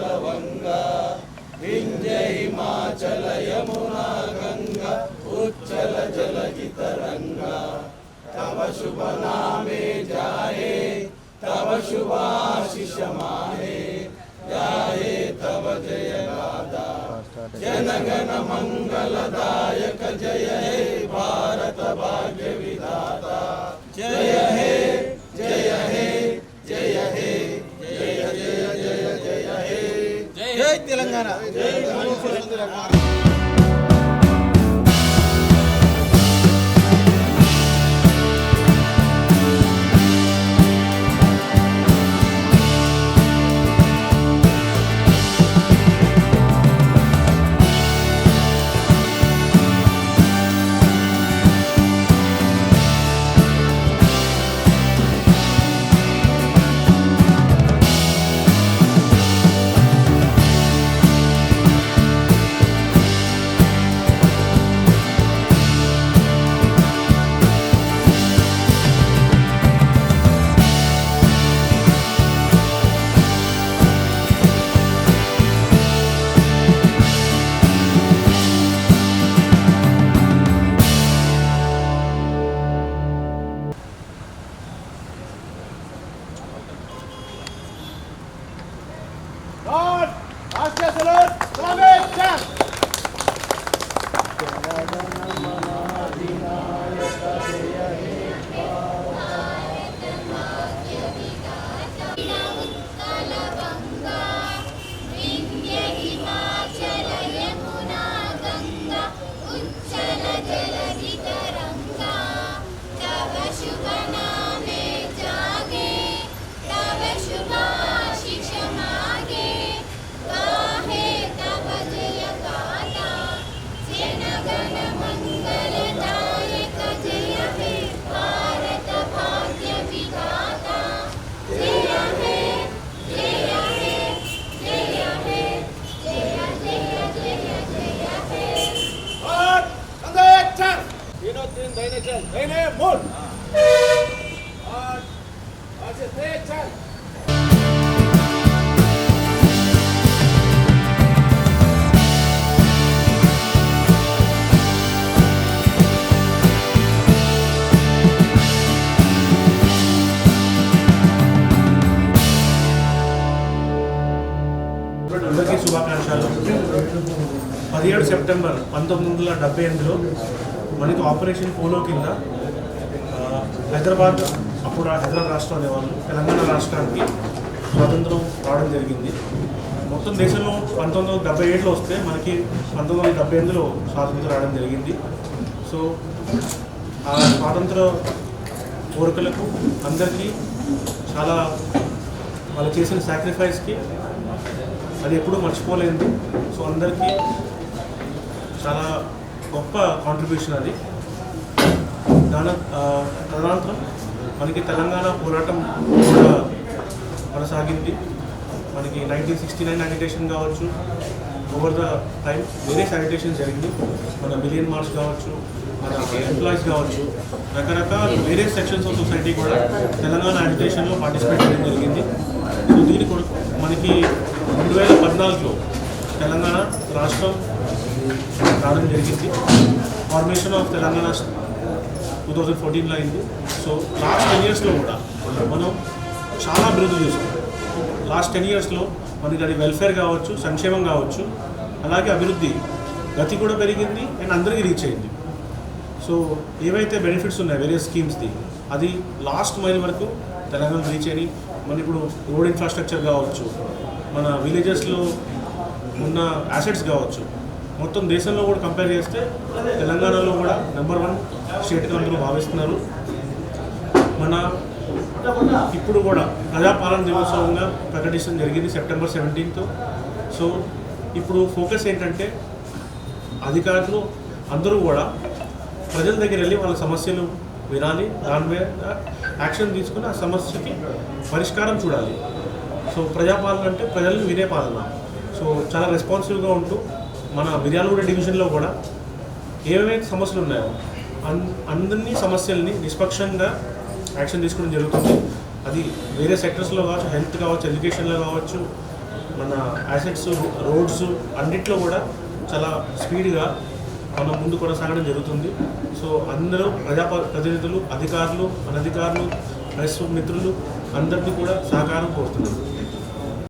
लवंगा विंध्य हिमाचल यमुना गंगा उच्चल जलधि तरंगा तव शुभ नामे जाहे तव शुभाशिष माहे जाहे तव जय गाथा जनगण मंगलदायक जय हे भारत भाग्य विधाता जय हे जय हे जय हे जय जय जय जय हे जय तेलंगाना जय అందరికీ శుభాకాంక్షలు. 17 సెప్టెంబర్ 1978లో మనకి ఆపరేషన్ పోలో కింద హైదరాబాద్, అప్పుడు హైదరాబాద్ రాష్ట్రం అనేవాళ్ళు, తెలంగాణ రాష్ట్రానికి స్వాతంత్రం రావడం జరిగింది. మొత్తం దేశంలో 1977లో వస్తే మనకి 1978లో స్వాతంత్రం రావడం జరిగింది. సో ఆ స్వాతంత్ర కోరికలకు అందరికీ చాలా వాళ్ళు చేసిన సాక్రిఫైస్కి అది ఎప్పుడూ మర్చిపోలేదు. సో అందరికీ చాలా గొప్ప కాంట్రిబ్యూషన్ అది. తదనంతరం మనకి తెలంగాణ పోరాటం కూడా కొనసాగింది. మనకి 1969 అజిటేషన్ కావచ్చు, ఓవర్ ద టైం వేరే అజిటేషన్ జరిగింది. మన మిలియన్ మార్చ్ కావచ్చు, మన ఎంప్లాయీస్ కావచ్చు, రకరకాల వేరే సెక్షన్స్ ఆఫ్ సొసైటీ కూడా తెలంగాణ అజిటేషన్లో పార్టిసిపేట్ చేయడం జరిగింది. సో దీని కొరకు మనకి 2014లో తెలంగాణ రాష్ట్రం రావడం జరిగింది. ఫార్మేషన్ ఆఫ్ తెలంగాణ 2014లో అయింది. సో లాస్ట్ 10 ఇయర్స్లో కూడా మనం చాలా అభివృద్ధి చేసుకున్నాం. లాస్ట్ 10 ఇయర్స్లో మనకి అది వెల్ఫేర్ కావచ్చు, సంక్షేమం కావచ్చు, అలాగే అభివృద్ధి గతి కూడా పెరిగింది అండ్ అందరికీ రీచ్ అయింది. సో ఏవైతే బెనిఫిట్స్ ఉన్నాయో వేరే స్కీమ్స్ది అది లాస్ట్ మైల్ వరకు తెలంగాణ రీచ్ అయ్యి మన ఇప్పుడు రోడ్ ఇన్ఫ్రాస్ట్రక్చర్ కావచ్చు, మన విలేజెస్లో ఉన్న యాసెట్స్ కావచ్చు, మొత్తం దేశంలో కూడా కంపేర్ చేస్తే తెలంగాణలో కూడా నెంబర్ 1 స్టేట్గా అందరూ భావిస్తున్నారు. మన ఇప్పుడు కూడా ప్రజాపాలన దినోత్సవంగా ప్రకటించడం జరిగింది సెప్టెంబర్ 17th. సో ఇప్పుడు ఫోకస్ ఏంటంటే అధికారులు అందరూ కూడా ప్రజల దగ్గర వెళ్ళి వాళ్ళ సమస్యలు వినాలి, దాని మీద యాక్షన్ తీసుకుని ఆ సమస్యకి పరిష్కారం చూడాలి. సో ప్రజాపాలన అంటే ప్రజలను వినే పాలన. సో చాలా రెస్పాన్సివ్గా ఉంటూ మన మిర్యాలగూడ డివిజన్లో కూడా ఏమేమి సమస్యలు ఉన్నాయో అందరినీ సమస్యల్ని నిష్పక్షంగా యాక్షన్ తీసుకోవడం జరుగుతుంది. అది వేరే సెక్టర్స్లో కావచ్చు, హెల్త్ కావచ్చు, ఎడ్యుకేషన్లో కావచ్చు, మన యాసెట్స్, రోడ్స్ అన్నిట్లో కూడా చాలా స్పీడ్గా మనం ముందు కొనసాగడం జరుగుతుంది. సో అందరూ ప్రజాప్రతినిధులు, అధికారులు, అనధికారులు, ప్రెస్ మిత్రులు అందరినీ కూడా సహకారం కోరుతున్నాను.